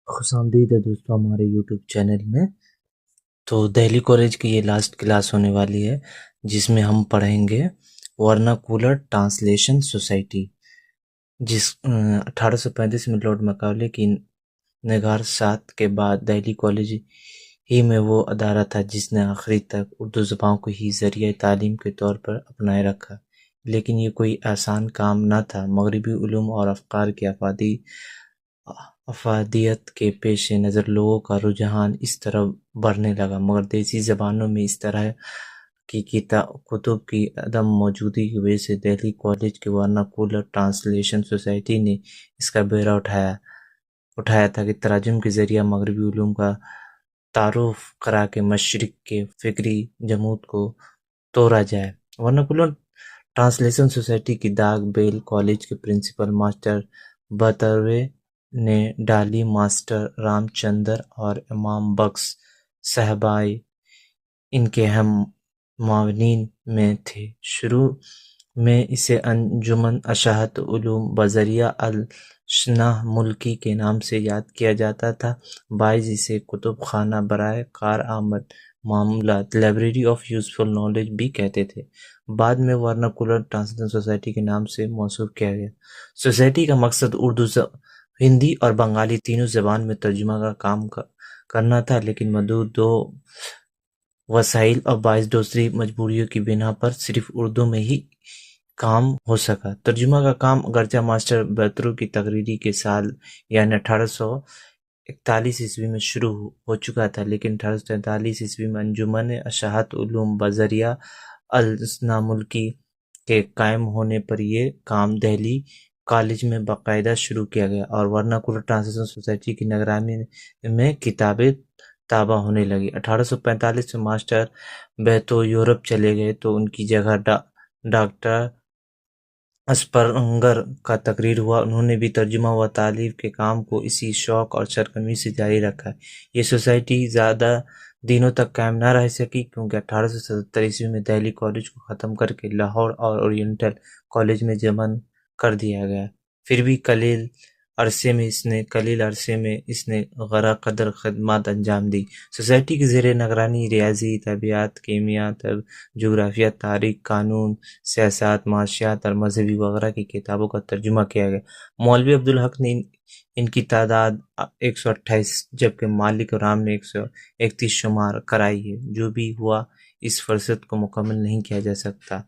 خوش آمدید ہے دوستوں ہمارے یوٹیوب چینل میں۔ تو دہلی کالج کی یہ لاسٹ کلاس ہونے والی ہے جس میں ہم پڑھیں گے ورناکولر ٹرانسلیشن سوسائٹی، جس 1835 میں لارڈ مکاولے کی نگار سات کے بعد دہلی کالج ہی میں وہ ادارہ تھا جس نے آخری تک اردو زبان کو ہی ذریعہ تعلیم کے طور پر اپنائے رکھا، لیکن یہ کوئی آسان کام نہ تھا۔ مغربی علوم اور افکار کی افادیت کے پیش نظر لوگوں کا رجحان اس طرح بڑھنے لگا، مگر دیسی زبانوں میں اس طرح کی کتب کی عدم موجودگی کی وجہ سے دہلی کالج کی ورناکولر ٹرانسلیشن سوسائٹی نے اس کا بیڑا اٹھایا تھا کہ ترجم کے ذریعہ مغربی علوم کا تعارف کرا کے مشرق کے فکری جمود کو توڑا جائے۔ ورناکولر ٹرانسلیشن سوسائٹی کی داغ بیل کالج کے پرنسپل ماسٹر بتروے نے ڈالی۔ ماسٹر رام چندر اور امام بخش صاحبائی ان کے اہم معاونین میں تھے۔ شروع میں اسے انجمن اشاعت علوم بذریعہ الشنہ ملکی کے نام سے یاد کیا جاتا تھا، بعض اسے کتب خانہ برائے کارآمد معاملات لائبریری آف یوزفل نالج بھی کہتے تھے، بعد میں ورناکولر ٹرانسلیشن سوسائٹی کے نام سے موسوم کیا گیا۔ سوسائٹی کا مقصد اردو، ہندی اور بنگالی تینوں زبان میں ترجمہ کا کام کرنا تھا، لیکن محدود دو وسائل اور بعض دوسری مجبوریوں کی بنا پر صرف اردو میں ہی کام ہو سکا۔ ترجمہ کا کام اگرچہ ماسٹر بترو کی تقرری کے سال یعنی 1841 میں شروع ہو چکا تھا، لیکن 1843 میں انجمن اشاعت علوم بذریعہ الشنہ ملکی کے قائم ہونے پر یہ کام دہلی کالج میں باقاعدہ شروع کیا گیا اور ورناکولر ٹرانسلیشن سوسائٹی کی نگرانی میں کتابیں طبع ہونے لگی۔ 1845 میں ماسٹر بہتو یورپ چلے گئے تو ان کی جگہ ڈاکٹر اسپرنگر کا تقرر ہوا۔ انہوں نے بھی ترجمہ و تالیف کے کام کو اسی شوق اور سرگرمی سے جاری رکھا۔ یہ سوسائٹی زیادہ دنوں تک قائم نہ رہ سکی کیونکہ 1877 میں دہلی کالج کو ختم کر کے لاہور اور اورینٹل کالج میں جمع کر دیا گیا۔ پھر بھی قلیل عرصے میں اس نے غرہ قدر خدمات انجام دی۔ سوسائٹی کے زیر نگرانی ریاضی، طبیعیات، کیمیا، جغرافیہ، تاریخ، قانون، سیاست، معاشیات اور مذہبی وغیرہ کی کتابوں کا ترجمہ کیا گیا۔ مولوی عبدالحق نے ان کی تعداد 128 جبکہ مالک رام نے 131 شمار کرائی ہے۔ جو بھی ہوا اس فہرست کو مکمل نہیں کیا جا سکتا۔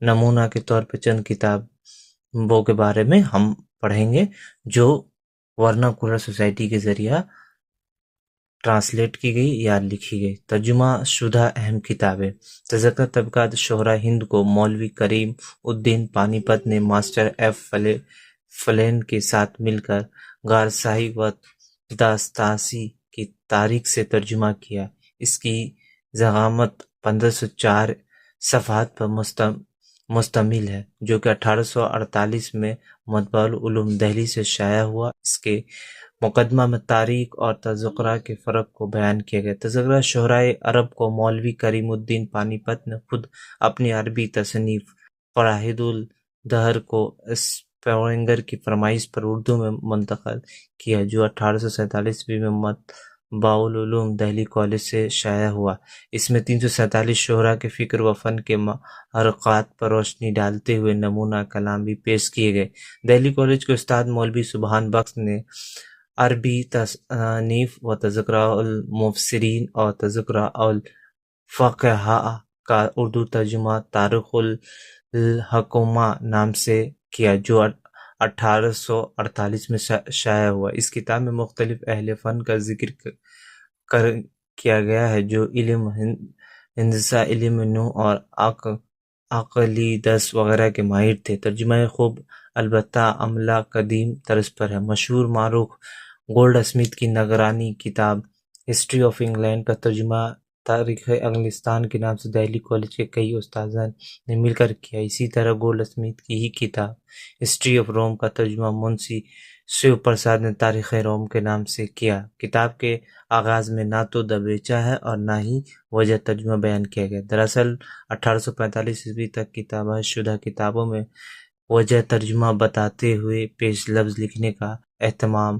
نمونہ کے طور پر چند کتابوں کے بارے میں ہم پڑھیں گے جو ورناکولر سوسائٹی کے ذریعہ ٹرانسلیٹ کی گئی یا لکھی گئی۔ ترجمہ شدہ اہم کتابیں: تذکرہ طبقات شہرائے ہند کو مولوی کریم الدین پانی پت نے ماسٹر ایف فلین کے ساتھ مل کر غارسائی و داستاسی کی تاریخ سے ترجمہ کیا۔ اس کی ضخامت 1504 صفحات پر مشتمل ہے جو کہ 1848 میں مطبوع العلوم دہلی سے شائع ہوا۔ اس کے مقدمہ میں تاریخ اور تذکرہ کے فرق کو بیان کیا گیا۔ تذکرہ شہرائے عرب کو مولوی کریم الدین پانی پت نے خود اپنی عربی تصنیف فرائض الدہر کو اسپرنگر کی فرمائش پر اردو میں منتقل کیا جو 1847 میں مطبوع العلوم دہلی کالج سے شائع ہوا۔ اس میں 347 شعراء کے فکر و فن کے محرکات پر روشنی ڈالتے ہوئے نمونہ کلام بھی پیش کیے گئے۔ دہلی کالج کے استاد مولوی سبحان بخش نے عربی تصانیف و تذکرہ المفسرین اور تذکرہ الفقہاء کا اردو ترجمہ تاریخ الحکمہ نام سے کیا جو 1848 میں شائع ہوا۔ اس کتاب میں مختلف اہل فن کا ذکر کیا گیا ہے جو علم ہندسہ، علم نحو اور عقیدت وغیرہ کے ماہر تھے۔ ترجمہ خوب البتہ عملہ قدیم طرز پر ہے۔ مشہور معروف گولڈ اسمتھ کی نگرانی کتاب ہسٹری آف انگلینڈ کا ترجمہ تاریخ انگلستان کے نام سے دہلی کالج کے کئی استاذان نے مل کر کیا۔ اسی طرح گولڈ اسمتھ کی ہی کتاب ہسٹری آف روم کا ترجمہ منشی شیو پرساد نے تاریخ روم کے نام سے کیا۔ کتاب کے آغاز میں نہ تو دبیچہ ہے اور نہ ہی وجہ ترجمہ بیان کیا گیا۔ دراصل 1845 تک کتابت شدہ کتابوں میں وجہ ترجمہ بتاتے ہوئے پیش لفظ لکھنے کا اہتمام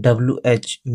W.H.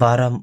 12